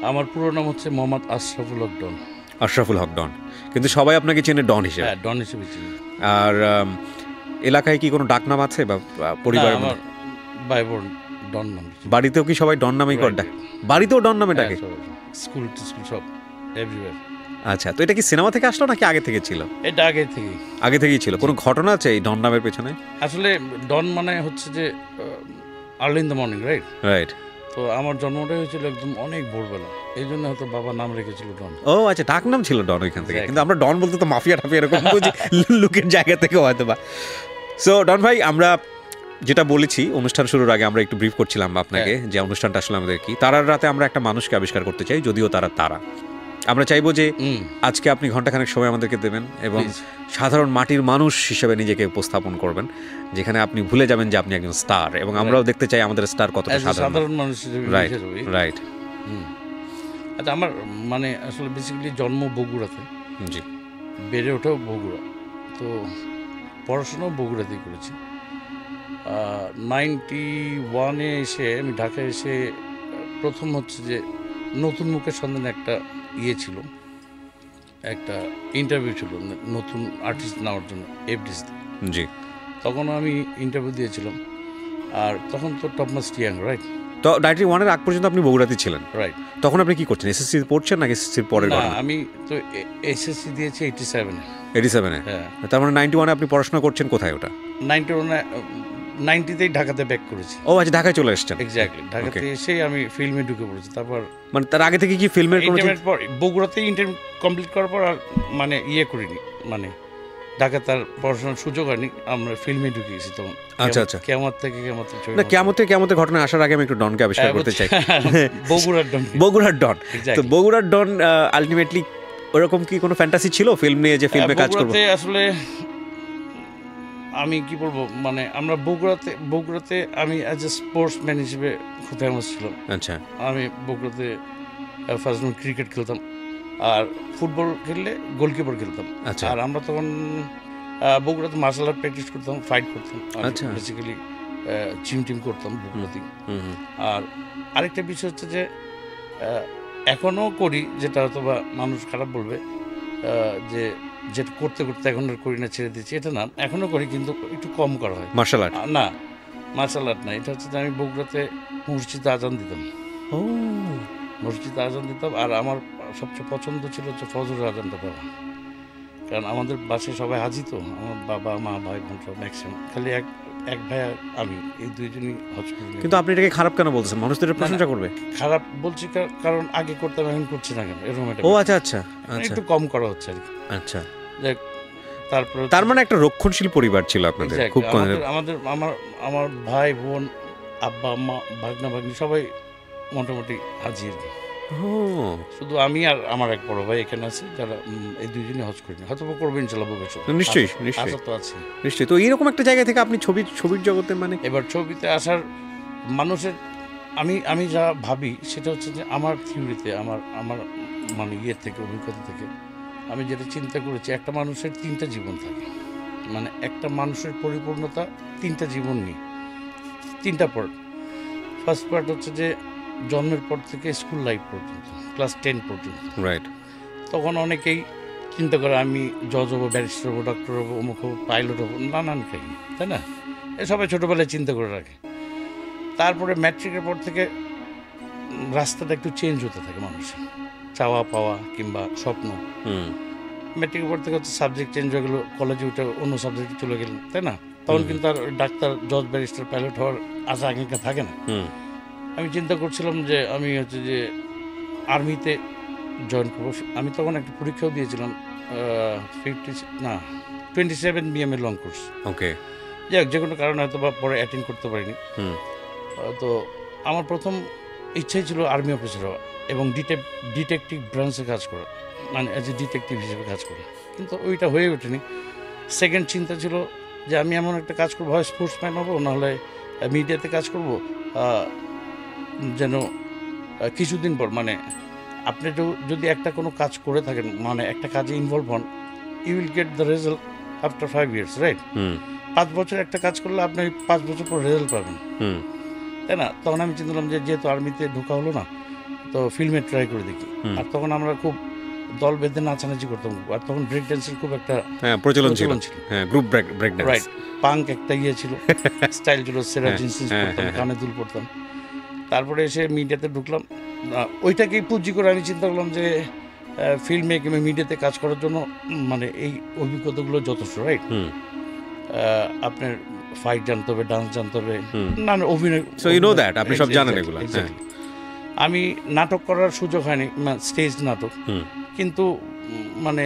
আমার পুরো নাম হচ্ছে মোহাম্মদ আশরাফুল হক ডন। আশরাফুল হক ডন, কিন্তু সবাই আপনাকে চেনে ডন হিসেবে। হ্যাঁ, ডন হিসেবে চিনি। আর এলাকায় কি কোনো ডাকনাম আছে বা পরিবারের আমার ভাই বোন ডন নাম। বাড়িতেও কি সবাই ডন নামেই করে ডাকে? বাড়িতেও ডন নামে ডাকে? স্কুল সব এভরিওয়্যার। আচ্ছা, তো এটা কি সিনেমা থেকে আসলো নাকি আগে থেকে ছিল? এটা আগে থেকেই ছিল। কোনো ঘটনা আছে এই ডন নামের পেছনে? আসলে ডন মানে হচ্ছে যে early in the morning, right. তো আমার জন্মটাই হয়েছিল একদম অনেক ভোরবেলা, এই জন্য হয়তো বাবা নাম রেখেছিল ডন। ও আচ্ছা, ডাক নাম ছিল ডন ওইখান থেকে। কিন্তু আমরা ডন বলতে তো মাফিয়া টাফিয়া এরকম বুঝি, লুকের জায়গা থেকে হয়তো বা। সো ডন ভাই, আমরা যেটা বলেছি অনুষ্ঠান শুরুর আগে আমরা একটু ব্রিফ করছিলাম আপনাকে যে অনুষ্ঠানটা আসলে আমাদের কি। তারার রাতে আমরা একটা মানুষকে আবিষ্কার করতে চাই, যদিও তারা আমরা চাইবো যে আজকে আপনি ঘন্টাখানেক সময় আমাদেরকে দেবেন এবং সাধারণ মাটির মানুষ হিসেবে নিজেকে উপস্থাপন করবেন, যেখানে আপনি ভুলে যাবেন যে আপনি একজন স্টার, এবং আমরাও দেখতে চাই আমাদের স্টার কতটা সাধারণ মানুষ। রাইট। আচ্ছা, আমার মানে আসলে বেসিক্যালি জন্ম বগুড়াতে, জি, বেড়ে ওঠাও বগুড়া, তো পড়াশোনাও বগুড়াতেই করেছি। 91-এ এসে আমি ঢাকায় এসে প্রথম হচ্ছে যে নতুন মুখের সন্ধানে একটা ছিল, একটা ইন্টারভিউ ছিল নতুন আর্টিস্ট নেওয়ার জন্য এফডিসিতে। জি, তখন আমি ইন্টারভিউ দিয়েছিলাম, আর তখন তো টপ মোস্ট ইয়াং, রাইট। তো 91-এর আগ পর্যন্ত আপনি বগুড়াতে ছিলেন, রাইট। তখন আপনি কি করছেন? এসএসসি পড়ছেন নাকি এসএসসির পরে? আমি তো এসএসসি দিয়েছি 87-এ। হ্যাঁ, তার মানে 91-এ আপনি পড়াশোনা করছেন কোথায়? ওটা 90-তেই ঢাকাতে ব্যাক করেছি। ও আচ্ছা, ঢাকায় চলে এসেছেন। এক্স্যাক্টলি, ঢাকাতে এসেই আমি ফিল্মে ঢুকে পড়েছি। তারপর মানে তার আগে থেকে কি ফিল্মের কোনো পর বগুড়াতেই ইন্টারভিউ কমপ্লিট করার পর আর মানে করিনি, মানে ঢাকা তার পড়াশোনার সুযোগ হয়নি, আমরা ফিল্মে ঢুকে গেছি তখন। আচ্ছা, কেয়ামতের ঘটনা আসার আগে আমি একটু ডনকে আবিষ্কার করতে চাই। বগুড়ার ডন। তো বগুড়ার ডন আলটিমেটলি ওরকম কি কোনো ফ্যান্টাসি ছিল ফিল্ম নিয়ে, যে ফিল্মে কাজ করব? আসলে আমি কি বলবো, মানে আমরা বগুড়াতে আমি অ্যাজ এ স্পোর্টসম্যান হিসেবে খুব ফেমাস ছিলাম। আচ্ছা, আমি বগুড়াতে ফার্স্ট ক্রিকেট খেলতাম, আর ফুটবল খেললে গোলকিপার খেলতাম। আচ্ছা, আর আমরা তখন বগুড়াতে মার্শাল আর্ট প্র্যাকটিস করতাম, ফাইট করতাম। আচ্ছা, বেসিক্যালি টিম করতাম বগুড়াতেই। আর আরেকটা বিষয় হচ্ছে যে এখনও করি, যেটা হয়তো বা মানুষ খারাপ বলবে, যে যেটা করতে এখন আর করি না, ছেড়ে দিচ্ছি, এটা না, এখনও করি কিন্তু একটু কম করা হয়। মার্শাল আর্ট না, মার্শাল আর্ট না, এটা হচ্ছে যে আমি বগুড়াতে মসজিদে আজান দিতাম। আর আমার সবচেয়ে পছন্দ ছিল হচ্ছে ফজরের আজানটা দেওয়া, কারণ আমাদের বাসায় সবাই হাজি, তো আমার বাবা মা ভাই বোন সব ম্যাক্সিমাম, খালি এক ভাই আর আমি, এই দুইজনই হজ করি। কিন্তু আপনি এটাকে খারাপ কেন বলছেন? মানুষ তো এটা প্রশংসা করবে। খারাপ বলছি কারণ আগে করতাম, এখন করছি না কেন, এরকম একটা। ও আচ্ছা আচ্ছা, একটু কম করা হচ্ছে আর কি। আচ্ছা, তারপর তার মানে একটা রক্ষণশীল পরিবার ছিল আপনাদের। খুব আমার ভাই বোন, আব্বা আম্মা, ভাগনা ভাগ্নি সবাই মোটামুটি হাজি আর কি। শুধু আমি আর আমার এক বড় ভাই এখানে আছে, যারা এই দুইজনই হজ করিনি, হয়তো করবো ইনশাআল্লাহ ভবিষ্যতে। নিশ্চয়ই নিশ্চয়ই। তো এইরকম একটা জায়গা থেকে আপনি ছবির জগতে, মানে এবার ছবিতে আসার মানুষের আমি যা ভাবি সেটা হচ্ছে যে আমার থিওরিতে, আমার মানে থেকে অভিজ্ঞতা থেকে আমি যেটা চিন্তা করেছি, একটা মানুষের 3টা জীবন থাকে, মানে একটা মানুষের পরিপূর্ণতা 3টা জীবন নিয়ে, 3টা পার্ট। ফার্স্ট পার্ট হচ্ছে যে জন্মের পর থেকে স্কুল লাইফ পর্যন্ত, ক্লাস 10 পর্যন্ত, রাইট। তখন অনেকেই চিন্তা করে আমি জজ হবো, ব্যারিস্টার হবো, ডক্টর হবো, অমুক হবো, পাইলট হবো, নানান কাহিনী, তাই না? এ সবাই ছোটোবেলায় চিন্তা করে রাখে। তারপরে ম্যাট্রিকের পর থেকে রাস্তাটা একটু চেঞ্জ হতে থাকে মানুষের, চাওয়া পাওয়া কিংবা স্বপ্ন। ম্যাট্রিকের পর থেকে হচ্ছে সাবজেক্ট চেঞ্জ হয়ে গেলো, কলেজে উঠে অন্য সাবজেক্টে চলে গেলেন, তাই না? তখন কিন্তু আর ডাক্তার, জজ, ব্যারিস্টার, পাইলট হওয়ার আশা আকাঙ্ক্ষা থাকে না। আমি চিন্তা করছিলাম যে আমি হচ্ছে যে আর্মিতে জয়েন করবো। আমি তখন একটা পরীক্ষাও দিয়েছিলাম, 27 BM লং কোর্স। ওকে, যাই হোক, যে কোনো কারণে হয়তো বা পরে অ্যাটেন্ড করতে পারিনি। তো আমার প্রথম ইচ্ছাই ছিল আর্মি অফিসার হওয়া এবং ডিটেকটিভ ব্রাঞ্চে কাজ করা, মানে অ্যাজ এ ডিটেকটিভ হিসেবে কাজ করা, কিন্তু ওইটা হয়ে ওঠেনি। সেকেন্ড চিন্তা ছিল যে আমি এমন একটা কাজ করবো, হয় স্পোর্টসম্যান হবো, নাহলে মিডিয়াতে কাজ করব, যেন কিছুদিন পর, মানে আপনি যদি একটা কোনো কাজ করে থাকেন, মানে একটা কাজে ইনভলভ হন, you will get the result after 5 years, right? 5 বছর একটা কাজ করলে আপনি 5 বছর পর রেজাল্ট পাবেন, তাই না? তখন আমি চিন্তা করলাম যে যেহেতু আর্মিতে ঢোকা হলো না, তো ফিল্মে ট্রাই করে দেখি। হুম। আর তখন আমরা খুব দল বেঁধে নাচানাচি করতাম, আর তখন ব্রেক ডান্সের খুব একটা হ্যাঁ প্রচলন ছিল, প্রচলন ছিল। হ্যাঁ group break dance. Right, punk একটা ইয়ে ছিল, স্টাইল ছিল, সেরা হ্যাঁ, জিন্স হ্যাঁ, পরতাম, হ্যাঁ, কানে দুল পরতাম। তারপরে এসে মিডিয়াতে ঢুকলাম। ওইটাকেই পুঁজি করে আমি চিন্তা করলাম যে ফিল্মে কিংবা মিডিয়াতে কাজ করার জন্য মানে এই অভিজ্ঞতাগুলো যথেষ্ট, রাইট? হুম আপনার ফাইট জানতে হবে, ডান্স জানতে হবে, হুম। না অভিনয়। So you know that, আপনি সব জানেন এগুলো, হ্যাঁ। Exactly. আমি নাটক করার সুযোগ হয়নি, স্টেজ নাটক, হুম কিন্তু মানে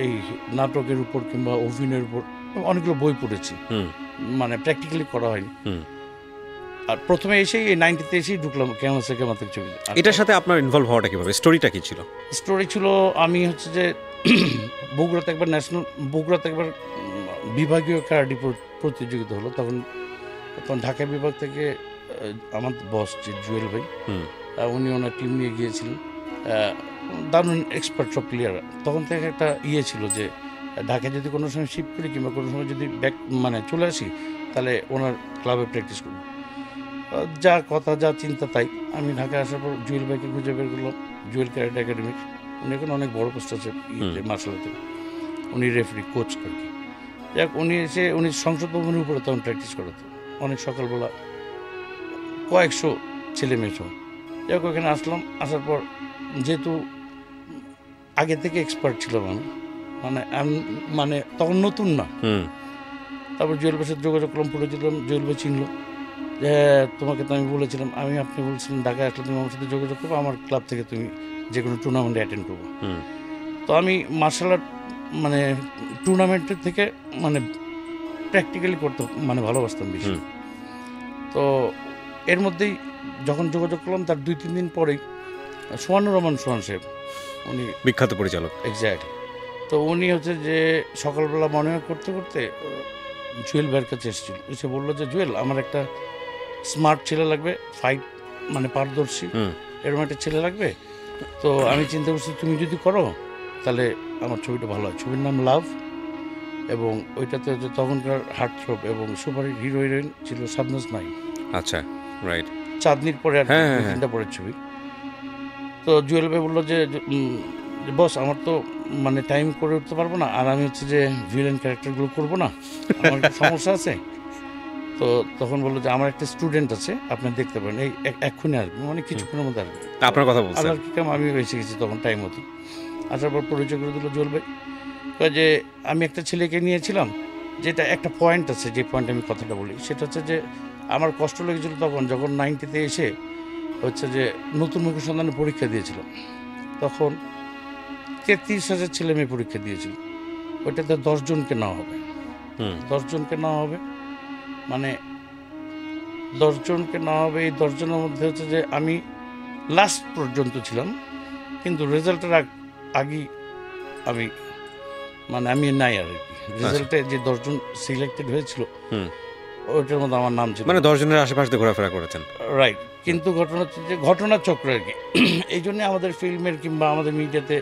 এই নাটকের উপর কিংবা অভিনয়ের উপর অনেকগুলো বই পড়েছি, হুম মানে প্র্যাকটিক্যালি করা হয়নি। হুম। আর প্রথমে এসেই এই 90-তে এসেই ঢুকলাম কেমন সে কেমাতের ছবি। এটার সাথে আপনার ইনভলভ হওয়াটা কিভাবে, স্টোরিটা কি ছিল? স্টোরি ছিল, আমি হচ্ছে যে বগুড়াতে একবার বিভাগীয় কারাডি প্রতিযোগিতা হলো, তখন ঢাকা বিভাগ থেকে আমার বস যে জুয়েল ভাই, হুম উনি ওনার টিম নিয়ে গিয়েছিলেন, দারুণ এক্সপার্ট সব প্লেয়ার। তখন থেকে একটা ইয়ে ছিল যে ঢাকায় যদি কোনো সময় শিফট করি কিংবা কোনো সময় যদি ব্যাক মানে চলে আসি, তাহলে ওনার ক্লাবে প্র্যাকটিস করবো। যা কথা যা চিন্তা তাই। আমি ঢাকায় আসার পর জুয়েল ভাইকে খুঁজে বের করলাম, জুয়েল ক্যারেট একাডেমির। উনি এখন অনেক বড় পোস্ট আছে মার্শাল আর্টে, উনি রেফারি কোচ আর কি। যাক, উনি এসে উনি সংসদ ভবনের উপরে তখন প্র্যাকটিস করাতো, অনেক সকালবেলা কয়েকশো ছেলে মেয়ে সহ। যাক, ওখানে আসলাম, আসার পর যেহেতু আগে থেকে এক্সপার্ট ছিলাম আমি, মানে তখন নতুন না। হুম তারপর জুয়েল ভাইয়ের সাথে যোগাযোগ করলাম, পুরো দিলাম, জুয়েল ভাই চিনল যে তোমাকে তো আমি বলেছিলাম, আপনি বলছিলেন ঢাকায় আসলে তুমি আমার সাথে যোগাযোগ করবো, আমার ক্লাব থেকে তুমি যে কোনো টুর্নামেন্টে অ্যাটেন্ড করবো। হুম তো আমি মার্শাল আর্ট মানে টুর্নামেন্টের থেকে মানে প্র্যাকটিক্যালি করতে মানে ভালোবাসতাম বেশি। হুম। তো এর মধ্যেই যখন যোগাযোগ করলাম, তার 2-3 দিন পরেই সোহানুর রহমান সোহান সাহেব, উনি বিখ্যাত পরিচালক। এক্স্যাক্টলি। তো উনি হচ্ছে যে সকালবেলা মনে করতে করতে জুয়েল ভাইয়ের কাছে এসেছিল, এসে বললো যে জুয়েল, আমার একটা স্মার্ট ছেলে লাগবে, ফাইট মানে পারদর্শী, হুম এরকম একটা ছেলে লাগবে। তো আমি চিন্তা করছি তুমি যদি করো তাহলে আমার ছবিটা ভালো হয়। ছবির নাম লাভ, এবং ওইটাতে হচ্ছে তখনকার হার্টথ্রব এবং সুপার হিরো হিরোইন ছিল শাবনাজ নাই। আচ্ছা, রাইট। চাঁদনির পরে আর হ্যাঁ, হ্যাঁ, 2-3টা পরের ছবি। তো জুয়েল ভাই বললো যে বস, আমার তো মানে টাইম করে উঠতে পারবো না, আর আমি হচ্ছে যে ভিলেন ক্যারেক্টারগুলো করবো না, আমার একটু সমস্যা আছে। তো তখন বললো যে আমার একটা স্টুডেন্ট আছে, আপনি দেখতে পারেন, এই এক্ষুনি আসবে, মানে কিছুক্ষণের মধ্যে আসবে। আপনার কথা বলছেন। আল্লাহর কি কাম, আমি এসে গেছি তখন টাইম মতো। আসার পর পরিচয় করে দিল জুয়েল ভাই, কয় যে আমি একটা ছেলেকে নিয়েছিলাম, যেটা একটা পয়েন্ট আছে, যে পয়েন্টে আমি কথাটা বলি, সেটা হচ্ছে যে আমার কষ্ট লেগেছিল তখন যখন 90-তে এসে হচ্ছে যে নতুন মুখী সন্ধানের পরীক্ষা দিয়েছিলাম। তখন 33,000 ছেলে মেয়ে পরীক্ষা দিয়েছিল, ওইটাতে 10 জনকে নেওয়া হবে। হুম 10 জনকে নেওয়া হবে, মানে 10 জনকে নেওয়া হবে। এই 10 জনের মধ্যে হচ্ছে যে আমি লাস্ট পর্যন্ত ছিলাম, কিন্তু রেজাল্টের আগেই আমি আমি নাই আর কি। রেজাল্টে যে 10 জন সিলেক্টেড হয়েছিল, হুম। ওইটার মধ্যে আমার নাম ছিল, মানে 10 জনের আশেপাশে দিয়ে ঘোরাফেরা করেছেন। রাইট। কিন্তু ঘটনা হচ্ছে যে ঘটনার চক্র আর কি। এই জন্যে আমাদের ফিল্মের কিংবা আমাদের মিডিয়াতে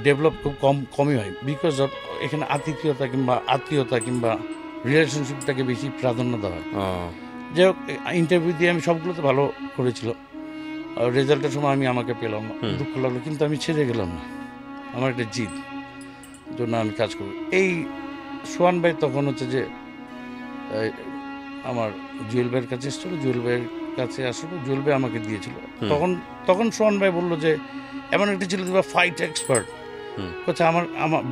ডেভেলপ খুব কমই হয়, বিকজ অফ এখানে আত্মীয়তা কিংবা রিলেশনশিপটাকে বেশি প্রাধান্য দেওয়া হয়। ও যাই হোক, ইন্টারভিউ দিয়ে আমি সবগুলোতে ভালো করেছিল, রেজাল্টের সময় আমি আমাকে পেলাম না, দুঃখ লাগলো, কিন্তু আমি ছেড়ে গেলাম না, আমার একটা জিদ জন্য আমি কাজ করব। এই সোহান ভাই তখন হচ্ছে যে আমার জুয়েল ভাইয়ের কাছে এসেছিল, জুয়েল ভাইয়ের কাছে আসলো, জুয়েল ভাই আমাকে দিয়েছিল। তখন সোহান ভাই বললো যে এমন একটা ছিল ফাইট এক্সপার্ট, হচ্ছে আমার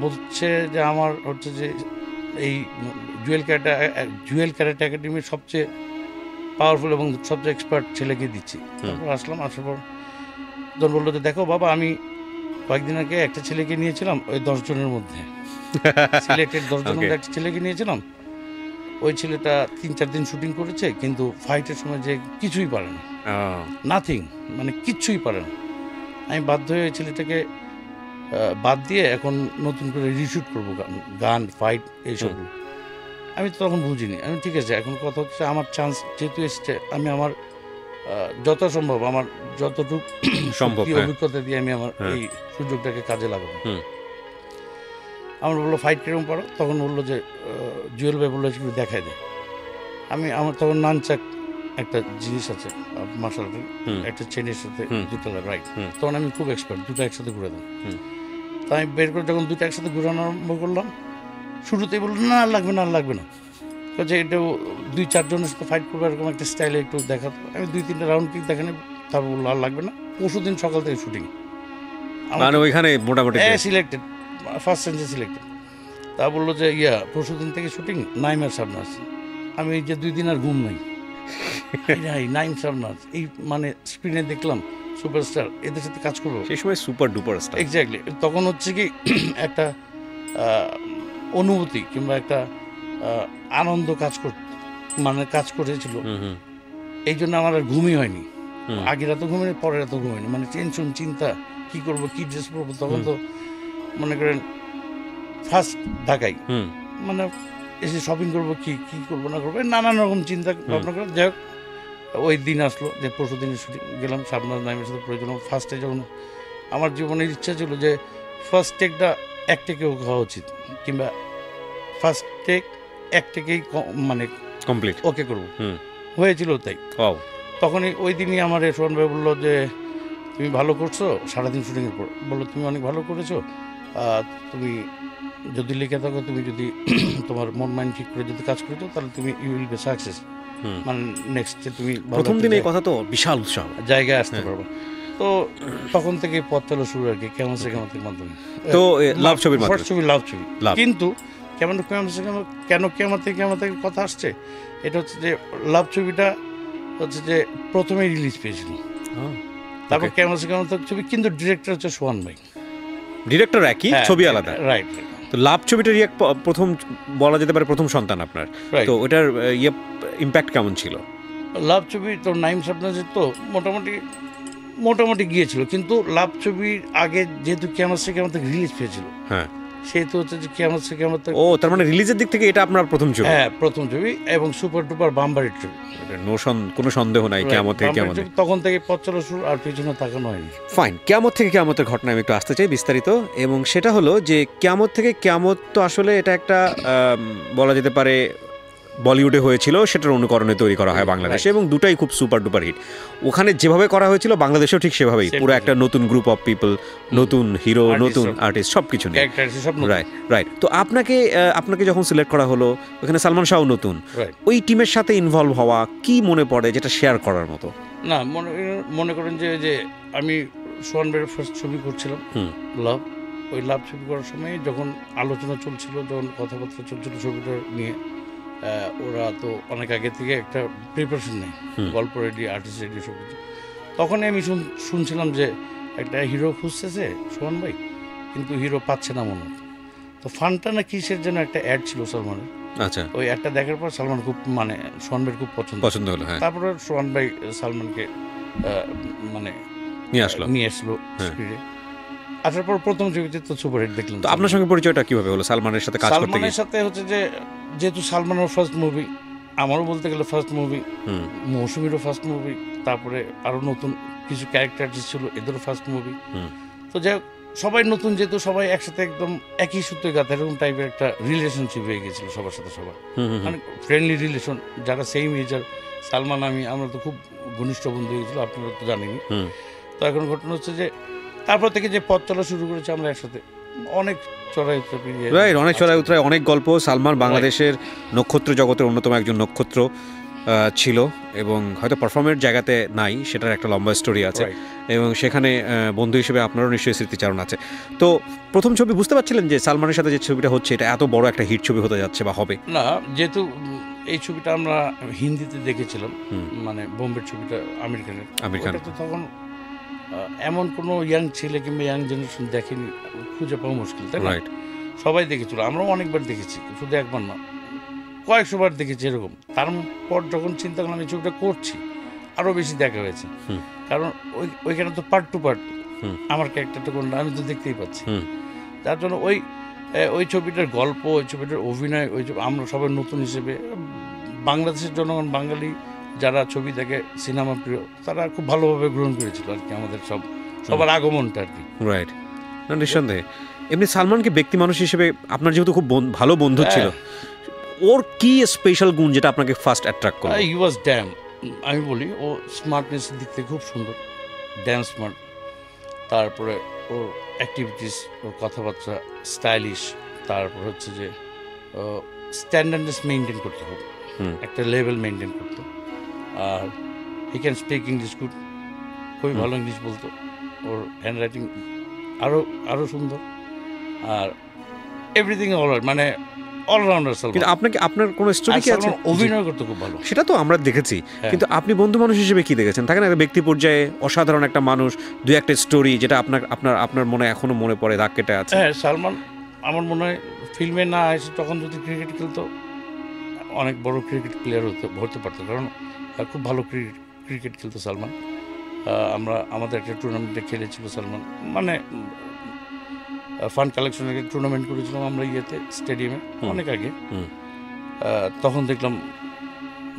বলছে যে আমার হচ্ছে যে এই জুয়েল ক্যারেটে একাডেমির সবচেয়ে পাওয়ারফুল এবং সবচেয়ে এক্সপার্ট ছেলেকে দিচ্ছি। তারপর আসলাম, আসার পর তখন বললো যে দেখো বাবা, আমি কয়েকদিন আগে একটা ছেলেকে নিয়েছিলাম, ওই 10 জনের মধ্যে সিলেক্টেড 10 জনের মধ্যে একটা ছেলেকে নিয়েছিলাম, ওই ছেলেটা 3-4 দিন শুটিং করেছে, কিন্তু ফাইটের সময় যে কিছুই পারে না, নাথিং, মানে কিচ্ছুই পারে না। আমি বাধ্য হয়ে ওই ছেলেটাকে বাদ দিয়ে এখন নতুন করে রিশুট করবো, গান ফাইট এইসবগুলো। আমি তো তখন বুঝিনি, আমি ঠিক আছে, এখন কথা হচ্ছে আমার চান্স যেহেতু এসছে, আমি আমার যত সম্ভব আমার যতটুকু সম্ভব অভিজ্ঞতা দিয়ে আমি আমার এই সুযোগটাকে কাজে লাগাবো। আমার বললো ফাইট কিরকম পারো, তখন বললো যে জুয়েল ভাই বললো একটু দেখাই দে। আমার তখন নানচাক একটা জিনিস আছে মার্শাল আর্টের, একটা চেনের সাথে দুটো রাইট, তখন আমি খুব এক্সপার্ট, দুটো একসাথে ঘুরে দেন। তাই আমি বের করে যখন দুটো একসাথে ঘুরানো আরম্ভ করলাম, শুরুতেই বললো না আর লাগবে না, আর লাগবে না, কাজে এটাও 2-4 জনের সাথে ফাইট করবো এরকম একটা স্টাইলে একটু দেখাতো। আমি 2-3টা রাউন্ড কিক দেখানি, তারপর বললো আর লাগবে না। পরশু দিন সকাল থেকে শুটিং, মানে ওইখানে মোটামুটি সিলেক্টেড, ফার্স্ট সেন্সে সিলেক্টেড। তা বললো যে পরশু দিন থেকে শুটিং, নাইমের সাবনাস। আমি এই যে 2 দিন আর ঘুম নাই, নাইম সাবনাস এই মানে স্ক্রিনে দেখলাম সুপারস্টার, এদের সাথে কাজ করবো, সেই সময় সুপার ডুপার স্টার। এক্স্যাক্টলি। তখন হচ্ছে কি একটা অনুভূতি কিংবা একটা আনন্দ কাজ করেছিল, এই জন্য আমার আর ঘুমই হয়নি। আগের রাতে ঘুমিয়ে, পরের রাতে ঘুমায়নি, মানে টেনশন, চিন্তা, কি করবো, কি ড্রেস পরবো। তখন তো মনে করেন ফার্স্ট ঢাকাই, মানে এসে শপিং করবো, কি করবো না করবো, নানান রকম চিন্তা ভাবনা করে। যাই হোক, ওই দিন আসলো যে পরশু দিনে শুটিং গেলাম, শাবনাজ নাইমের সাথে প্রয়োজন। ফার্স্টে যখন আমার জীবনের ইচ্ছা ছিল যে ফার্স্ট টেকটা এক টেকেও হওয়া উচিত, কিংবা ফার্স্ট টেক এক টেকেই মানে কমপ্লিট ওকে করবো, হয়েছিল তাই। তখনই ওই দিনই আমার সোহান ভাই বললো যে তুমি ভালো করছো, সারাদিন শুটিংয়ের পর বললো তুমি অনেক ভালো করেছো, তুমি যদি লিখে থাকো, তুমি যদি তোমার মন মাইন্ড ঠিক করে যদি কাজ করছো, তাহলে তুমি ইউ উইল বি সাকসেস, মানে নেক্সট তুমি প্রথম দিন এই কথা তো বিশাল উৎসাহ, জায়গায় আসতে পারবো। তো তখন থেকে পথ চলা শুরু আর কি, কেমন সে কেমতের মাধ্যমে। তো লাভ ছবির ফার্স্ট ছবি লাভ ছবি, কিন্তু কেমন কেন কেমতের কথা আসছে, এটা হচ্ছে যে লাভ ছবিটা হচ্ছে যে প্রথমেই রিলিজ পেয়েছিল, তারপর কেমন সে কেমন ছবি, কিন্তু ডিরেক্টর হচ্ছে সোহান ভাই, ডিরেক্টর একই, ছবি আলাদা। রাইট। তো লাভ ছবিটার প্রথম বলা যেতে পারে প্রথম সন্তান আপনার, তো ওটার ইম্প্যাক্ট কেমন ছিল? লাভ ছবি তো নাইম সাবনাজের তো মোটামুটি গিয়েছিল, কিন্তু লাভ ছবির আগে যেহেতু কেমন সে কেমন রিলিজ পেয়েছিল, হ্যাঁ, সেহেতু হচ্ছে যে কেমন সে কেমন। ও তার মানে রিলিজের দিক থেকে এটা আপনার প্রথম ছবি? হ্যাঁ, প্রথম ছবি, এবং সুপার ডুপার বাম্বারের ছবি, কোনো সন্দেহ নাই। কিয়ামত থেকে কিয়ামত, তখন থেকে পথ চলা শুরু, আর পিছনে তাকানো হয়নি। ফাইন। কিয়ামত থেকে কিয়ামতের ঘটনা আমি একটু আসতে চাই বিস্তারিত, এবং সেটা হলো যে কিয়ামত থেকে কিয়ামত তো আসলে এটা একটা বলা যেতে পারে বলিউডে হয়েছিল, সেটার অনুকরণে তৈরি করা হয় বাংলাদেশে, এবং দুটাই খুব সুপার ডুপার হিট। ওখানে যেভাবে করা হয়েছিল বাংলাদেশেও ঠিক সেভাবেই, পুরো একটা নতুন গ্রুপ অফ পিপল, নতুন হিরো, নতুন আর্টিস্ট, সব কিছু নিয়ে। রাইট। তো আপনাকে যখন সিলেক্ট করা হলো, ওখানে সালমান শাহ নতুন, ওই টিমের সাথে ইনভলভ হওয়া, কি মনে পড়ে যেটা শেয়ার করার মতো? না, মনে করেন যে আমি সোহান ভাইয়ের ফার্স্ট ছবি করছিলাম লাভ, ওই লাভ ছবি করার সময় যখন আলোচনা চলছিল, যখন কথাবার্তা চলছিল ছবিটা নিয়ে, ওরা তো অনেক আগে থেকে একটা প্রিপারেশন নেই, গল্প রেডি, আর্টিস্ট রেডি, সব কিছু। তখনই আমি শুনছিলাম যে একটা হিরো খুঁজতেছে সোহান ভাই, কিন্তু হিরো পাচ্ছে না মনে হতো। তো ফানটা না কিসের যেন একটা অ্যাড ছিল সালমানের, আচ্ছা, ওই অ্যাডটা দেখার পর সালমান খুব মানে সোহান ভাইয়ের খুব পছন্দ হলো। তারপরে সোহান ভাই সালমানকে মানে নিয়ে আসলো স্ক্রিনে। আসার পর প্রথম ছবিতে তো সুপারহিট দেখলাম। তো আপনার সঙ্গে পরিচয়টা কিভাবে হলো সালমানের সাথে কাজ করতে গিয়ে? সালমানের সাথে হচ্ছে যে যেহেতু সালমানের ফার্স্ট মুভি, আমারও বলতে গেলে ফার্স্ট মুভি, মৌসুমীরও ফার্স্ট মুভি, তারপরে আরও নতুন কিছু ক্যারেক্টার ছিল, এদেরও ফার্স্ট মুভি। তো যাই হোক, সবাই নতুন, যেহেতু সবাই একসাথে একদম একই সূত্রে গাঁথা, এরকম টাইপের একটা রিলেশনশিপ হয়ে গেছিলো সবার সাথে সবার, মানে ফ্রেন্ডলি রিলেশন, যারা সেম এজার। সালমান আমরা তো খুব ঘনিষ্ঠ বন্ধু হয়েছিল, আপনারা তো জানেনই। তো এখন ঘটনা হচ্ছে যে তারপর থেকে যে পথ চলা শুরু করেছে আমরা একসাথে, অনেক চড়াই উতরাই, অনেক গল্প। সালমান বাংলাদেশের নক্ষত্র জগতের অন্যতম একজন নক্ষত্র ছিল, এবং হয়তো পারফর্মের জায়গাতে নাই, সেটার একটা লম্বা স্টোরি আছে, এবং সেখানে বন্ধু হিসেবে আপনারও নিশ্চয়ই স্মৃতিচারণ আছে। তো প্রথম ছবি বুঝতে পারছিলেন যে সালমানের সাথে যে ছবিটা হচ্ছে, এটা এত বড় একটা হিট ছবি হতে যাচ্ছে বা হবে? না, যেহেতু এই ছবিটা আমরা হিন্দিতে দেখেছিলাম, মানে বোম্বের ছবিটা আমির খানের, তো তখন এমন কোনো ইয়াং ছেলে কিংবা ইয়াং জেনারেশন দেখেনি, খুঁজে পাওয়া মুশকিল, তাই না? সবাই দেখেছিল, আমরাও অনেকবার দেখেছি, শুধু একবার না, কয়েকশো বার দেখেছি এরকম। তারপর যখন চিন্তা করলাম এই ছবিটা করছি, আরও বেশি দেখা হয়েছে, কারণ ওইখানে তো পার্ট টু পার্ট আমার ক্যারেক্টারটা কোনটা আমি তো দেখতেই পাচ্ছি। যার জন্য ওই ছবিটার গল্প, ওই ছবিটার অভিনয়, আমরা সবাই নতুন হিসেবে, বাংলাদেশের জনগণ, বাঙালি যারা ছবি দেখে, সিনেমা প্রিয়, তারা খুব ভালোভাবে গ্রহণ করেছিল আর কি আমাদের সবার আগমনটা আর কি। রাইট, নিঃসন্দেহে। এমনি সালমানকে ব্যক্তি মানুষ হিসেবে আপনার যেহেতু খুব ভালো বন্ধু ছিল, ওর কি স্পেশাল গুণ যেটা আপনাকে ফার্স্ট অ্যাট্রাক্ট করলো? হি ওয়াজ ড্যাম আমি বলি ও স্মার্টনেসের দিক থেকে খুব সুন্দর, ড্যান্স স্মার্ট, তারপরে ওর অ্যাক্টিভিটিস, ওর কথাবার্তা স্টাইলিশ, তারপর হচ্ছে যে স্ট্যান্ডার্ডনেস মেনটেন করতে হবে, একটা লেভেল মেনটেন করতো। আর he can speak English good, খুবই ভালো ইংলিশ বলতো, ওর হ্যান্ড রাইটিং আরও সুন্দর, আর এভরিথিং অলরাইট, মানে অলরাউন্ডার সালমান। কিন্তু আপনাকে আপনার কোনো স্টোরি কি আছে? অভিনয় করতে খুব ভালো, সেটা তো আমরা দেখেছি, কিন্তু আপনি বন্ধু মানুষ হিসেবে কি দেখেছেন? থাকে না একটা ব্যক্তি পর্যায়ে অসাধারণ একটা মানুষ, দুই একটা স্টোরি যেটা আপনার আপনার আপনার মনে এখনো মনে পড়ে, দাগ কেটে আছে? হ্যাঁ, সালমান আমার মনে হয় ফিল্মে না এসে তখন যদি ক্রিকেট খেলতো অনেক বড় ক্রিকেট প্লেয়ার হতে পারতো, কারণ খুব ভালো ক্রিকেট খেলতো সালমান। আমরা আমাদের একটা টুর্নামেন্টে খেলেছিল সালমান, মানে ফান্ড কালেকশনের টুর্নামেন্ট করেছিলাম আমরা ইয়েতে, স্টেডিয়ামে, অনেক আগে। তখন দেখলাম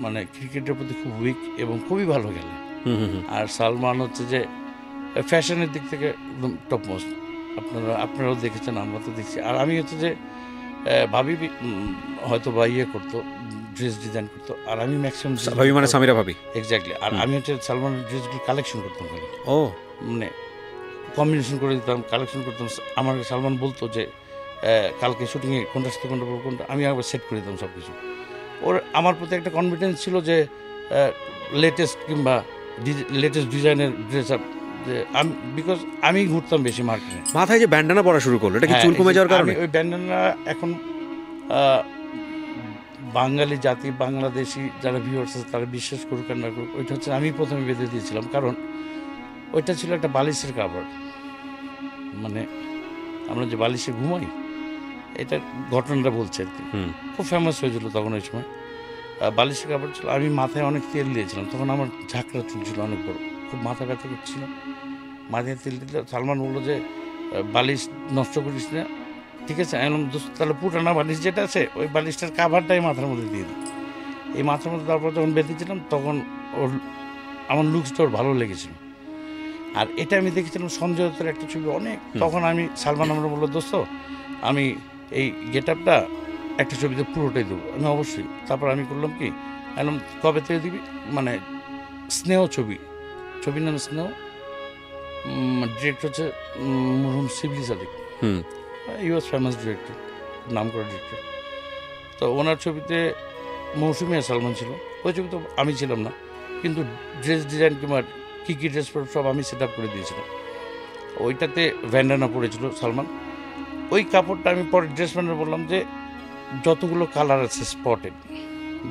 মানে ক্রিকেটের প্রতি খুব উইক এবং খুবই ভালো খেলে। আর সালমান হচ্ছে যে ফ্যাশনের দিক থেকে একদম টপ মোস্ট, আপনারাও দেখেছেন, আমরা তো দেখছি। আর আমি হচ্ছে যে ভাবি হয়তো বা ইয়ে করতো, ড্রেস ডিজাইন করতো, আর আমি ম্যাক্সিমাম ভাবি মানে সামিরা ভাবি, এক্স্যাক্টলি। আর আমি হচ্ছে সালমানের ড্রেসগুলো কালেকশন করতাম খালি, ও মানে কম্বিনেশন করে দিতাম, কালেকশন করতাম। আমার সালমান বলতো যে কালকে শুটিংয়ে কোনটার সাথে কোনটা পড়বো, কোনটা, আমি আবার সেট করে দিতাম সব কিছু। ওর আমার প্রতি একটা কনফিডেন্স ছিল যে লেটেস্ট কিংবা লেটেস্ট ডিজাইনের ড্রেস আপ, যে আমি বিকজ আমি ঘুরতাম বেশি মার্কেটে। মাথায় যে ব্যান্ডানা পরা শুরু করলো, এটা কি চুল কমে যাওয়ার কারণে? ওই ব্যান্ডানা এখন বাঙালি জাতি, বাংলাদেশি যারা ভিউয়ার্স আছে তারা বিশ্বাস করুক আর না করুক, ওইটা হচ্ছে আমি প্রথমে বেঁধে দিয়েছিলাম, কারণ ওইটা ছিল একটা বালিশের কাভার। মানে আমরা যে বালিশে ঘুমাই, এটার ঘটনাটা বলছে আর কি, খুব ফেমাস হয়েছিল তখন ওই সময়। বালিশের কাভার ছিল, আমি মাথায় অনেক তেল দিয়েছিলাম, তখন আমার ঝাঁকড়া চুল ছিল অনেক বড়, খুব মাথা ব্যথা করছিল, মাথায় তেল দিতে সালমান বললো যে বালিশ নষ্ট করিস না, ঠিক আছে? আমি বললাম তাহলে পুরানা বালিশ যেটা আছে ওই বালিশটার কাভারটাই মাথার মধ্যে দিয়ে দিই। এই মাথার মধ্যে তারপর যখন বেঁধেছিলাম তখন ওর আমার লুকসটা ওর ভালো লেগেছিল। আর এটা আমি দেখেছিলাম সঞ্জয় দত্তের একটা ছবি অনেক, তখন আমি সালমান আমরা বললো দোস্ত আমি এই গেট আপটা একটা ছবিতে পুরোটাই দেবো, আমি অবশ্যই। তারপর আমি করলাম কি, একদম কবে থেকে দিবি, মানে স্নেহ ছবির নাম স্নেহ, ডিরেক্টর হচ্ছে মরহুম শিবলি সাদিক, ই ওয়াজ ফেমাস ডিরেক্টর, নাম করা ডিরেক্টর। তো ওনার ছবিতে মৌসুমি আর সালমান ছিল, ওই ছবিতে আমি ছিলাম না, কিন্তু ড্রেস ডিজাইন কিংবা কী কী ড্রেস পরে সব আমি সেট আপ করে দিয়েছিলাম। ওইটাতে ভ্যান্ডানা পরেছিল সালমান। ওই কাপড়টা আমি পরে ড্রেস ম্যানের বললাম যে যতগুলো কালার আছে স্পটেড,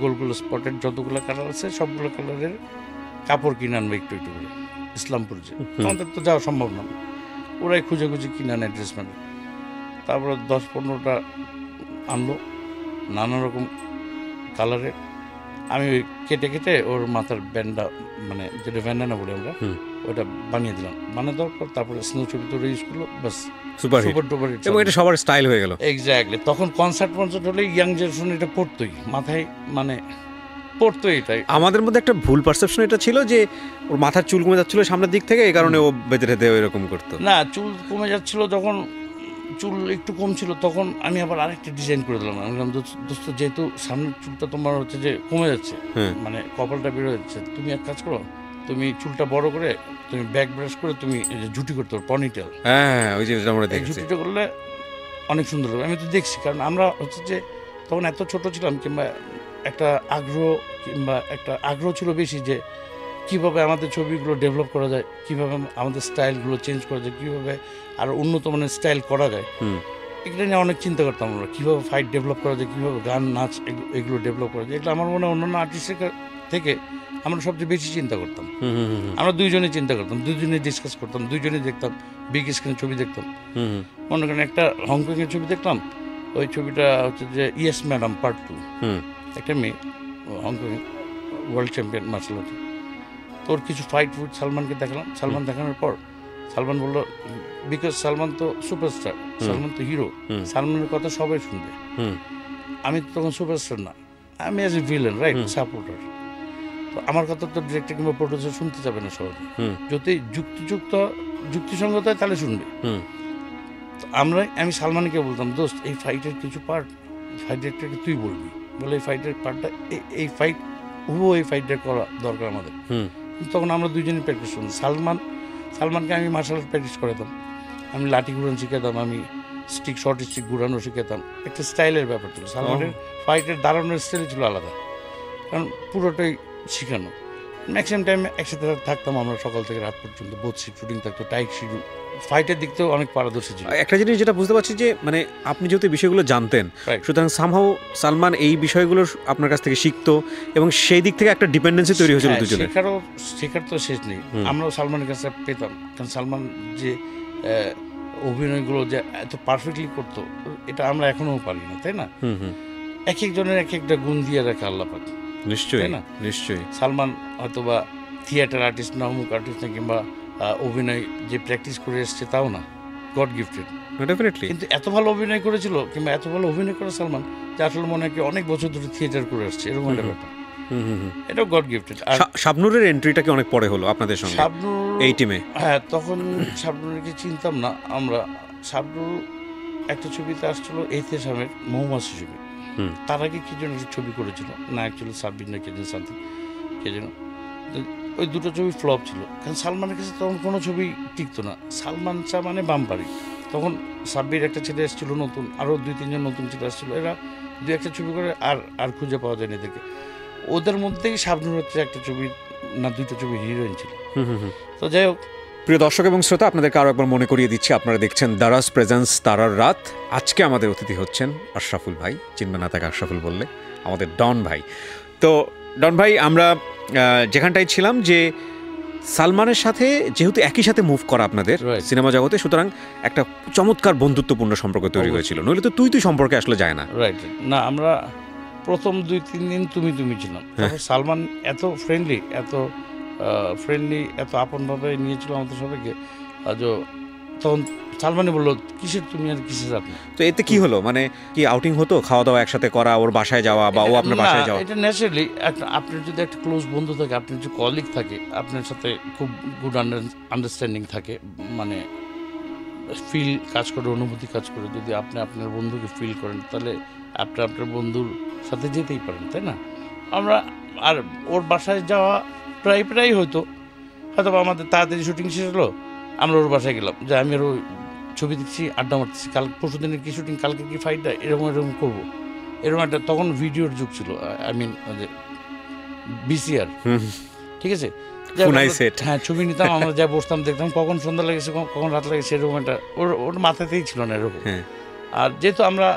গোলগুলো স্পটেড যতগুলো কালার আছে সবগুলো কালারের কাপড় কিনে আনবে একটু একটু করে ইসলামপুর, যে আমাদের তো যাওয়া সম্ভব না, ওরাই খুঁজে কিনে আনে ড্রেস ম্যানের। তারপরে 10-15টা আনলো নানা রকম কালারে, আমি ওই কেটে ওর মাথার ব্যান্ডা, মানে যেটা ব্যান্ডানা বলি আমরা, ওইটা বানিয়ে দিলাম। বানিয়ে দেওয়ার পর তারপরে স্নো ছবি তো ইউজ করলো, বাস সুপার ডুপার হিট, এবং এটা সবার স্টাইল হয়ে গেল। এক্স্যাক্টলি। তখন কনসার্ট হলে ইয়াং জেনারেশন এটা পড়তোই মাথায়, মানে পড়তো এটাই। আমাদের মধ্যে একটা ভুল পারসেপশন এটা ছিল যে ওর মাথার চুল কমে যাচ্ছিল সামনের দিক থেকে, এই কারণে ও বেঁধে রেঁধে এরকম করতো। না, চুল কমে যাচ্ছিল, যখন চুল একটু কম ছিল তখন আমি আবার আরেকটা ডিজাইন করে দিলাম। আমি বললাম দোস্ত যেহেতু সামনের চুলটা তোমার হচ্ছে যে কমে যাচ্ছে, মানে কপালটা বেরো যাচ্ছে, তুমি এক কাজ করো, তুমি চুলটা বড় করে তুমি ব্যাক ব্রাশ করে তুমি জুটি করতে পারো, পনিটেল। হ্যাঁ, ওই যে আমরা দেখেছি, জুটিটা করলে অনেক সুন্দর হবে। আমি তো দেখছি, কারণ আমরা হচ্ছে যে তখন এত ছোট ছিলাম, কিংবা একটা আগ্রহ ছিল বেশি যে কীভাবে আমাদের ছবিগুলো ডেভেলপ করা যায়, কীভাবে আমাদের স্টাইলগুলো চেঞ্জ করা যায়, কীভাবে আরও উন্নত মানের স্টাইল করা যায়, এগুলো নিয়ে অনেক চিন্তা করতাম আমরা। কীভাবে ফাইট ডেভেলপ করা যায়, কীভাবে গান নাচ এগুলো ডেভেলপ করা যায়, এগুলো আমার মনে হয় অন্যান্য আর্টিস্টের থেকে আমরা সবচেয়ে বেশি চিন্তা করতাম। আমরা দুইজনে চিন্তা করতাম, দুইজনে ডিসকাস করতাম, দুইজনে দেখতাম, বিগ স্ক্রিনের ছবি দেখতাম। মনে করেন একটা হংকংয়ের ছবি দেখলাম, ওই ছবিটা হচ্ছে যে ইয়েস ম্যাডাম পার্ট 2, একটা মেয়ে হংকং ওয়ার্ল্ড চ্যাম্পিয়ন মার্শাল আর্টে, তোর কিছু ফাইট সালমানকে দেখালাম। সালমান দেখানোর পর সালমান বললো, বিকজ সালমান তো সুপারস্টার, সালমান তো হিরো, সালমানের কথা সবাই শুনবে, আমি তো তখন সুপারস্টার না, আমি as a villain, right, supporter. তো আমার কথা তো ডিরেক্টর কিংবা প্রডিউসার শুনতে যাবে না সহজে, যদি যুক্তিসঙ্গত হয় তাহলে শুনবে। তো আমি সালমানকে বলতাম, দোস্ত এই ফাইটের কিছু পার্ট ফাইট ডিরেক্টরকে তুই বলবি, বলে এই ফাইটের পার্টটা এই ফাইট এই ফাইটটা করা দরকার আমাদের। তখন আমরা দুইজনই প্র্যাকটিস করতাম। সালমানকে আমি মার্শাল আর্ট প্র্যাকটিস করাতাম, আমি লাঠি ঘুরানো শিখাতাম, আমি শর্ট স্টিক ঘুরানো শিখাতাম। একটা স্টাইলের ব্যাপার ছিল। সালমানের ফাইটের দাঁড়ানোর স্টাইল ছিল আলাদা, কারণ পুরোটাই শিখানো। ম্যাক্সিমাম টাইম একসাথে থাকতাম আমরা, সকাল থেকে রাত পর্যন্ত বোথ শিফট শুটিং থাকতো, টাইট শিডিউল। ফাইটের দিক থেকেও অনেক পারদর্শী ছিল। একটা জিনিস যেটা বুঝতে পারছি যে মানে আপনি যেহেতু বিষয়গুলো জানতেন, সুতরাং সামহাউ সালমান এই বিষয়গুলো আপনার কাছ থেকে শিখতো এবং সেই দিক থেকে একটা ডিপেন্ডেন্সি তৈরি হয়েছিল দুজনের। শেখার তো শেষ নেই। আমরাও সালমানের কাছে পেতাম, কারণ সালমান যে অভিনয়গুলো যে এত পারফেক্টলি করতো, এটা আমরা এখনো পারি না, তাই না? এক একজনের এক একটা গুণ দিয়ে রাখে আল্লাহ পাক। নিশ্চয়ই না, নিশ্চয়ই। সালমান হয়তো বা থিয়েটার আর্টিস্ট না, অমুক আর্টিস্ট না, কিংবা অভিনয় যে প্র্যাকটিস করে এসছে তাও না, গড গিফটেড ডেফিনেটলি। কিন্তু এত ভালো অভিনয় করেছিল, কিংবা এত ভালো অভিনয় করে সালমান, যে আসলে মনে হয় অনেক বছর ধরে থিয়েটার করে আসছে, এরকম একটা ব্যাপার। এটাও গড গিফটেড। আর শাবনূরের এন্ট্রিটা কি অনেক পরে হলো আপনাদের সঙ্গে এই টিমে? হ্যাঁ, তখন শাবনূরকে চিনতাম না আমরা। শাবনূর একটা ছবিতে আসছিল এহতেশামের মৌমাছি ছবি, তার আগে কি যেন ছবি করেছিল না, অ্যাকচুয়ালি সাব্বির না কে যেন সামথিং, কে যেন। ওই দুটো ছবি ফ্লপ ছিল, কারণ সালমানের কাছে তখন কোনো ছবি টিকতো না। সালমান শাহ মানে বাম্পারি। তখন সাব্বির একটা ছেলে এসেছিল নতুন, আরও 2-3 জন নতুন ছেলে আসছিল, এরা দু একটা ছবি করে আর খুঁজে পাওয়া যায়নি এদেরকে। ওদের মধ্যেই শাবনূর হচ্ছে একটা ছবি না দুটো ছবি হিরোইন ছিল। তো যাই হোক, প্রিয় দর্শক এবং শ্রোতা, আপনাদেরকে আরও একবার মনে করিয়ে দিচ্ছি, আপনারা দেখছেন দারাজ প্রেজেন্স তারার রাত। আজকে আমাদের অতিথি হচ্ছেন আশরাফুল ভাই, চিনবে না তাকে আশরাফুল বললে, আমাদের ডন ভাই। তো ডন ভাই, আমরা যেখানটায় ছিলাম যে সালমানের সাথে যেহেতু একই সাথে মুভ করা আপনাদের সিনেমা জগতে, সুতরাং একটা চমৎকার বন্ধুত্বপূর্ণ সম্পর্ক তৈরি হয়েছিল, নইলে তো তুই সম্পর্কে আসলে যায় না। রাইট না, আমরা প্রথম 2-3 দিন তুমি ছিলাম। সালমান এত ফ্রেন্ডলি, এত আপনভাবে নিয়েছিল আমাদের সবাইকে। তখন সালমানে বললো কিসের তুমি আর কিসের আপনি। তো এতে কি হলো, মানে কি আউটিং হতো, খাওয়া দাওয়া একসাথে করা, ওর বাসায় যাওয়া বা ও আপনার বাসায় যাওয়া? এটা ন্যাচারালি, আপনার যদি একটা ক্লোজ বন্ধু থাকে, আপনার যে কলিগ থাকে, আপনার সাথে খুব গুড আন্ডারস্ট্যান্ডিং থাকে, মানে ফিল কাজ করে, অনুভূতি কাজ করে, যদি আপনি আপনার বন্ধুকে ফিল করেন, তাহলে আপনি আপনার বন্ধুর সাথে যেতেই পারেন, তাই না? আমরা আর ওর বাসায় যাওয়া প্রায় হয়তো আমাদের তাড়াতাড়ি শুটিং শেষ হলো, আমরা ওর বাসায় গেলাম, যে আমি আরও ছবি দিচ্ছি, আড্ডা মারতেছি, পরশু দিনের কি শুটিং, কালকে কি ফাইটটা, এরকম করবো, এরকম একটা। তখন ভিডিওর যুগ ছিল, আই মিন VCR, ঠিক আছে? হ্যাঁ, ছবি নিতাম, আমরা যা বসতাম, দেখতাম কখন সন্ধ্যা লেগেছে, কখন রাত লেগেছে, এরকম একটা ওর মাথাতেই ছিল না এরকম। আর যেহেতু আমরা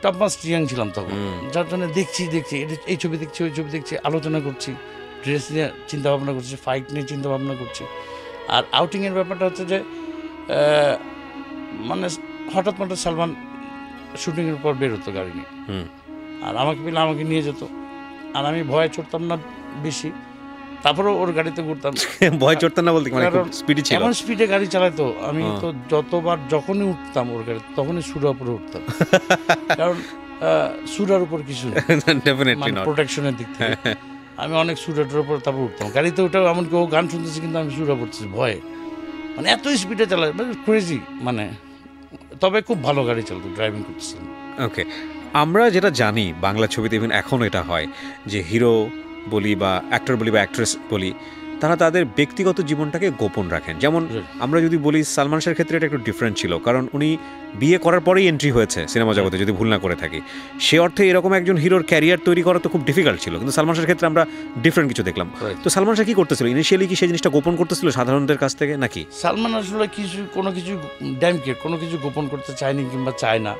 টপ মাস্ট ইয়াং ছিলাম তখন, যার জন্য দেখছি এই ছবি দেখছি, ওই ছবি দেখছি, আলোচনা করছি, ড্রেস নিয়ে চিন্তা ভাবনা করছি, ফাইট নিয়ে চিন্তা ভাবনা করছি। আর আউটিংয়ের ব্যাপারটা হচ্ছে যে মানে হঠাৎ সালমান শুটিংয়ের পর বেরোতো গাড়ি নিয়ে, আর আমাকে পেলে আমাকে নিয়ে যেত, আর আমি ভয়ে চড়তাম না বেশি, তারপরেও ওর গাড়িতে ঘুরতাম। ভয় চড়তাম না বলতে মানে খুব স্পিডে ছিল, এমন স্পিডে গাড়ি চালাতো, আমি তো যতবার যখনই উঠতাম ওর গাড়ি, তখনই সুরার উপরে উঠতাম, কারণ সুরার উপর কিছু প্রোটেকশনের দিক থেকে আমি অনেক সুরাটার উপর তারপর উঠতাম গাড়িতে। ওটাও এমনকি ও গান শুনতেছি কিন্তু আমি সুরা পড়তেছি ভয়ে, মানে এত স্পিডে চালায়, মানে ক্রেজি, মানে তবে খুব ভালো গাড়ি চালাতো, ড্রাইভিং করতেছেন। ওকে, আমরা যেটা জানি বাংলা ছবিতে ইভেন এখন এটা হয় যে হিরো বলি বা অ্যাক্টর বলি বা অ্যাক্ট্রেস বলি, তারা তাদের ব্যক্তিগত জীবনটাকে গোপন রাখেন। যেমন আমরা যদি বলি সালমান শাহের ক্ষেত্রে এটা একটু ডিফারেন্ট ছিল, কারণ উনি বিয়ে করার পরেই এন্ট্রি হয়েছে সিনেমা জগতে, যদি ভুল না করে থাকি। সে অর্থে এরকম একজন হিরোর ক্যারিয়ার তৈরি করা তো খুব ডিফিকাল্ট ছিল, কিন্তু সালমান শাহের ক্ষেত্রে আমরা ডিফারেন্ট কিছু দেখলাম। তো সালমান শাহ কি করতেছিল ইনিশিয়ালি, কি সেই জিনিসটা গোপন করতেছিল সাধারণদের কাছ থেকে নাকি? সালমান আসলে কোনো কিছু ড্যামকেট কোনো কিছু গোপন করতে চায়নি কিংবা চায় না।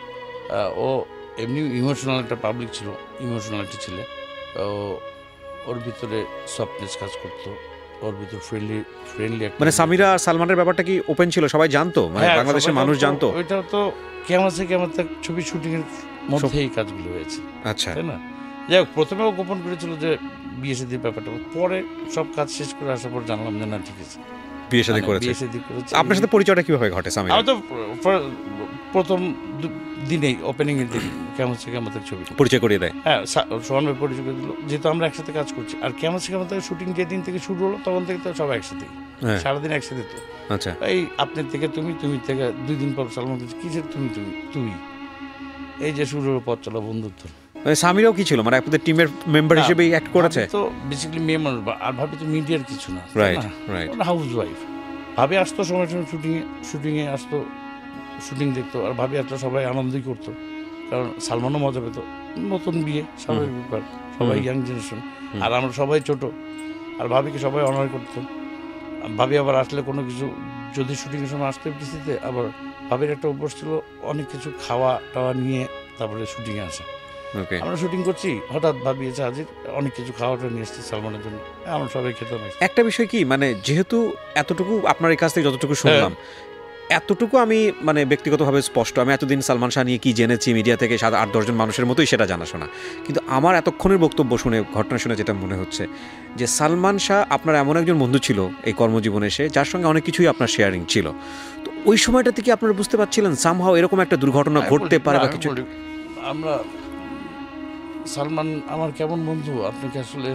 ও এমনি ইমোশনাল একটা পাবলিক ছিল, ইমোশনালিটি ছিল, ওর ভিতরে সফটনেস কাজ করতো, ওর ভিতরে ফ্রেন্ডলি মানে সামিরা সালমানের ব্যাপারটা কি ওপেন ছিল, সবাই জানতো, মানে বাংলাদেশের মানুষ জানতো? ওইটা তো কেমন ছবি শুটিং এর মধ্যে এই কাজগুলো হয়েছে। আচ্ছা, তাই না? যাই হোক, প্রথমেও গোপন করেছিল যে বিয়ে শাদীর ব্যাপারটা, পরে সব কাজ শেষ করে আসার পর জানলাম যে না ঠিক আছে বিয়ে শাদী করেছে। আপনার সাথে পরিচয়টা কিভাবে ঘটে সামিরা? আমি তো প্রথম দিনেই ওপেনিং এর দিন কেমন ছবি পরিচয় করিয়ে দেয়। হ্যাঁ, সোহান ভাই পরিচয় করে দিল, যেহেতু আমরা একসাথে কাজ করছি। আর কেমন শুটিং যে দিন থেকে শুরু হলো তখন থেকে তো সব একসাথেই, সারাদিন একসাথে। তো আচ্ছা, এই আপনার থেকে তুমি থেকে 2 দিন পর সালমান কিসের তুমি এই যে শুরু হলো পথ চলা বন্ধুত্ব। সামিরাও কি ছিল, মানে আপনাদের টিমের মেম্বার হিসেবেই অ্যাক্ট করেছে? তো বেসিক্যালি মেয়ে মানুষ, আর ভাবি তো মিডিয়ার কিছু না, রাইট রাইট। House wife. ভাবি আসতো সময় সময় শুটিংয়ে আসতো, শুটিং দেখতো, আর ভাবি আসলে সবাই আনন্দই করতো, কারণ সালমানও মজা পেতো, নতুন বিয়ে স্বাভাবিক ব্যাপার, সবাই ইয়াং জেনারেশন, আর আমরা সবাই ছোট, আর ভাবিকে সবাই অনার করতো। ভাবি আবার আসলে কোনো কিছু যদি শুটিংয়ের সময় আসতো এফডিসিতে, আবার ভাবির একটা অভ্যাস ছিল অনেক কিছু খাওয়া টাওয়া নিয়ে তারপরে শুটিংয়ে আসা। আমরা শুটিং করছি, হঠাৎ ভাবি এসে হাজির, অনেক কিছু খাওয়াটা নিয়ে এসেছি সালমানের জন্য, আমরা সবাই খেতাম। একটা বিষয় কি, মানে যেহেতু এতটুকু আপনার কাছ থেকে যতটুকু শুনলাম, এতটুকু আমি মানে ব্যক্তিগতভাবে স্পষ্ট, আমি এতদিন সালমান শাহ নিয়ে কি জেনেছি মিডিয়া থেকে 7-8-10 জন মানুষের মতোই সেটা জানাশোনা, কিন্তু আমার এতক্ষণের বক্তব্য শুনে, ঘটনা শুনে যেটা মনে হচ্ছে যে সালমান শাহ আপনার এমন একজন বন্ধু ছিল এই কর্মজীবনে এসে, যার সঙ্গে অনেক কিছুই আপনার শেয়ারিং ছিল। তো ওই সময়টা থেকে আপনারা বুঝতে পারছিলেন সামহাও এরকম একটা দুর্ঘটনা ঘটতে পারে বা কিছু? আমরা সালমান আমার কেমন বন্ধু আপনাকে আসলে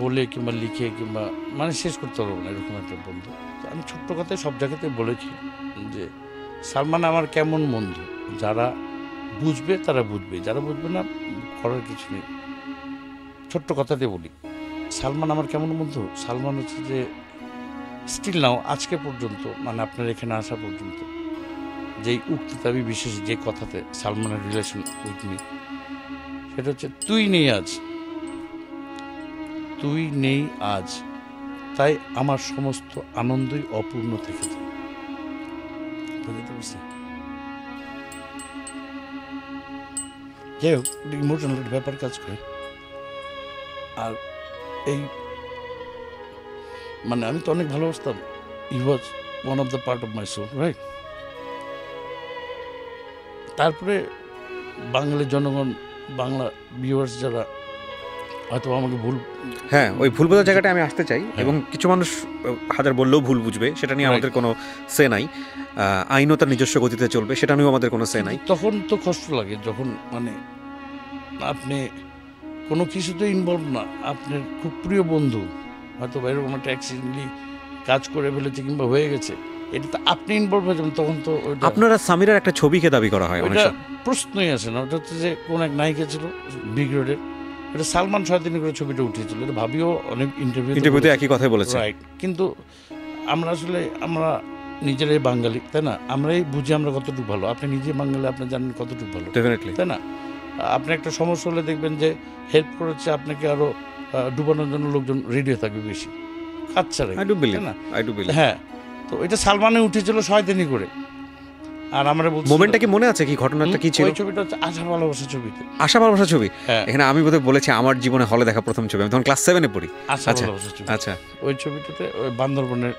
বলে কিংবা লিখে কিংবা মানে শেষ করতে পারবো না, এরকম একটা বন্ধু। তো আমি ছোট্ট কথায় সব জায়গাতে বলেছি যে সালমান আমার কেমন বন্ধু, যারা বুঝবে তারা বুঝবে, যারা বুঝবে না করার কিছু নেই। ছোট্ট কথাতে বলি, সালমান আমার কেমন বন্ধু, সালমান হচ্ছে যে স্টিল নাও আজকে পর্যন্ত, মানে আপনার এখানে আসা পর্যন্ত, যেই উক্তিতে আমি বিশেষ যে কথাতে সালমানের রিলেশন উইথ মি, সেটা হচ্ছে তুই নেই আজ, তুই নেই আজ, তাই আমার সমস্ত আনন্দই অপূর্ণ থেকে যায়। বুঝতে পারছি? যাই হোক, ইমোশনাল ব্যাপার কাজ করে। আর এই মানে আমি তো অনেক ভালোবাসতাম, he was one of the part of my soul, right? তারপরে বাঙালির জনগণ, বাংলা ভিউয়ার্স যারা হয়তো আমাকে ভুল, হ্যাঁ, ওই ভুল বোঝার জায়গাটা আমি আসতে চাই, এবং কিছু মানুষ হাজার বললেও ভুল বুঝবে, সেটা নিয়ে আমাদের কোনো সে নাই। আইনও তার নিজস্ব গতিতে চলবে, সেটা নিয়েও আমাদের কোনো সে নাই। তখন তো কষ্ট লাগে যখন মানে আপনি কোনো কিছুতে ইনভলভ না, আপনার খুব প্রিয় বন্ধু হয়তো এরকম একটা অ্যাক্সিডেন্টলি কাজ করে ফেলেছে কিংবা হয়ে গেছে, এটা তো আপনি ইনভলভ হয়ে যাবেন, তখন তো আপনারা সামিরার একটা ছবিকে দাবি করা হয়, ওটা প্রশ্নই আসে না। ওটা হচ্ছে যে কোন এক নায়িকা ছিল ব্রিগেডের, এটা সালমান শাহদিনী করে ছবিটা উঠিয়েছিল, এটা ভাবিও অনেক ইন্টারভিউতে একই কথাই বলেছে, রাইট? কিন্তু আমরা আসলে আমরা নিজেরাই বাঙালি, তাই না? আমরাই বুঝি আমরা কতটুকু ভালো। আপনি নিজে বাঙালি, আপনি জানেন কতটুকু ভালো, ডেফিনেটলি, তাই না? আপনি একটা সমস্যা হলে দেখবেন যে হেল্প করেছে আপনাকে আরো ডুবানোর জন্য লোকজন রেডি থাকবে বেশি, কাজ ছাড়াই, তাই না? হ্যাঁ, তো এটা সালমানে উঠেছিল শয়তানি করে। আর আমরা বলছি মোমেন্টটা কি মনে আছে, কি ঘটনাটা কি ছিল? ওই ছবিটা হচ্ছে আশা ভালোবাসা ছবিতে, আশা ভালোবাসা ছবি। এখানে আমি বোধহয় বলেছি আমার জীবনে হলে দেখা প্রথম ছবি, আমি তখন ক্লাস 7-এ পড়ি। আশা ভালোবাসা ছবি, আচ্ছা। ওই ছবিটাতে ওই বান্দরবনের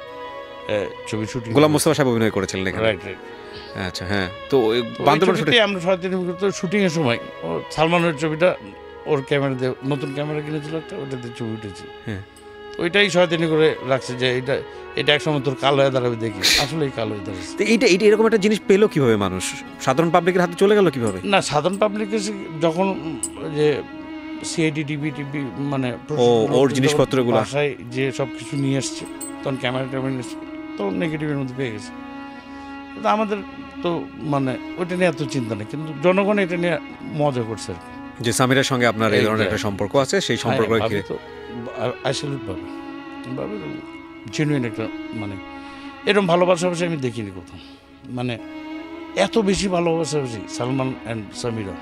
ছবি শুটিং গোলাম মোস্তফা সাহেব অভিনয় করেছিলেন এখানে, রাইট রাইট। আচ্ছা, হ্যাঁ। তো বান্দরবন আমরা শুটিং এর সময় সালমানের ছবিটা ওর ক্যামেরা দিয়ে, নতুন ক্যামেরা কিনেছিল একটা, ওটাতে ছবি উঠেছে। হ্যাঁ, ওইটাই শয়তানি করে রাখছে যে এটা একসময় তোর কালো হয়ে দাঁড়াবে, দেখি আসলে কালো হয়ে দাঁড়াচ্ছে। এইটা এরকম একটা জিনিস পেলো কিভাবে মানুষ, সাধারণ পাবলিকের হাতে চলে গেল কিভাবে? না, সাধারণ পাবলিক যখন যে সিআইডি টিভি মানে ওর জিনিসপত্রগুলো বাসায় যে সব কিছু নিয়ে আসছে, তখন ক্যামেরা নিয়ে এসছে, তখন নেগেটিভের মধ্যে পেয়ে গেছে। কিন্তু আমাদের তো মানে ওইটা নিয়ে এত চিন্তা নেই, কিন্তু জনগণ এটা নিয়ে মজা করছে আর কি, যে সামিরার সঙ্গে আপনার এই ধরনের একটা সম্পর্ক আছে, সেই সম্পর্ক ভাবে জেনুইন একটা, মানে এরকম ভালোবাসাবাসি আমি দেখিনি কোথাও, মানে এত বেশি ভালোবাসাবাসি সালমান অ্যান্ড সামিরা,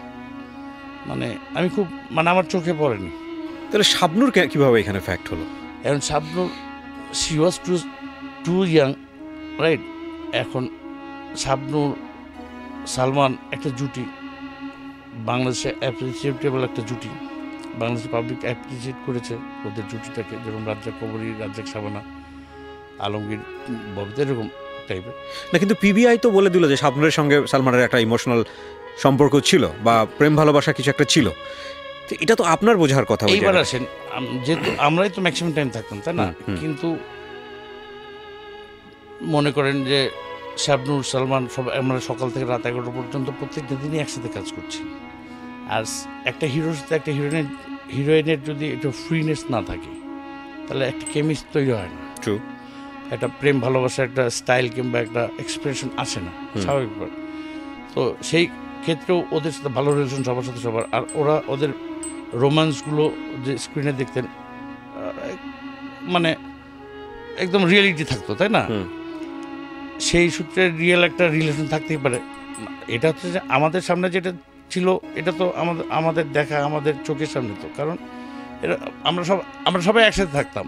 মানে আমি খুব, মানে আমার চোখে পড়েনি। তাহলে শাবনূর কিভাবে এখানে ফ্যাক্ট হলো? এখন Shabnur she was too young, right? এখন শাবনূর সালমান একটা জুটি, বাংলাদেশে অ্যাপ্রিসিয়েটেবল একটা জুটি, বাংলাদেশের পাবলিক অ্যাপ্রিসিয়েট করেছে ওদের জুটিটাকে, যেরকম রাজ্জাক কবরী, রাজ্জাক শাবানা, আলমগীর, ববিতা, এরকম টাইপের না। কিন্তু পিবিআই তো বলে দিল যে শাবনূরের সঙ্গে সালমানের একটা ইমোশনাল সম্পর্ক ছিল বা প্রেম ভালোবাসা কিছু একটা ছিল, তো এটা তো আপনার বোঝার কথা। এইবার আসেন, যেহেতু আমরাই তো ম্যাক্সিমাম টাইম থাকতাম, তাই না? কিন্তু মনে করেন যে শাবনূর, সালমান সব আমরা সকাল থেকে রাত 11টা পর্যন্ত প্রত্যেকটা দিনই একসাথে কাজ করছি। আর একটা হিরোর সাথে একটা হিরোইনের যদি একটু ফ্রিনেস না থাকে, তাহলে একটা কেমিস্ট্রি তৈরি হয় না। ট্রু। একটা প্রেম ভালোবাসা, একটা স্টাইল কিংবা একটা এক্সপ্রেশন আসে না, স্বাভাবিক। তো সেই ক্ষেত্রেও ওদের সাথে ভালো রিলেশন সবার সাথে সবার। আর ওরা ওদের রোম্যান্সগুলো যে স্ক্রিনে দেখতেন মানে একদম রিয়েলিটি থাকতো, তাই না? সেই সূত্রে রিয়েল একটা রিলেশন থাকতেই পারে। এটা হচ্ছে যে আমাদের সামনে যেটা ছিল এটা তো আমাদের দেখা আমাদের চোখের সামনে, তো কারণ এটা আমরা সবাই একসাথে থাকতাম।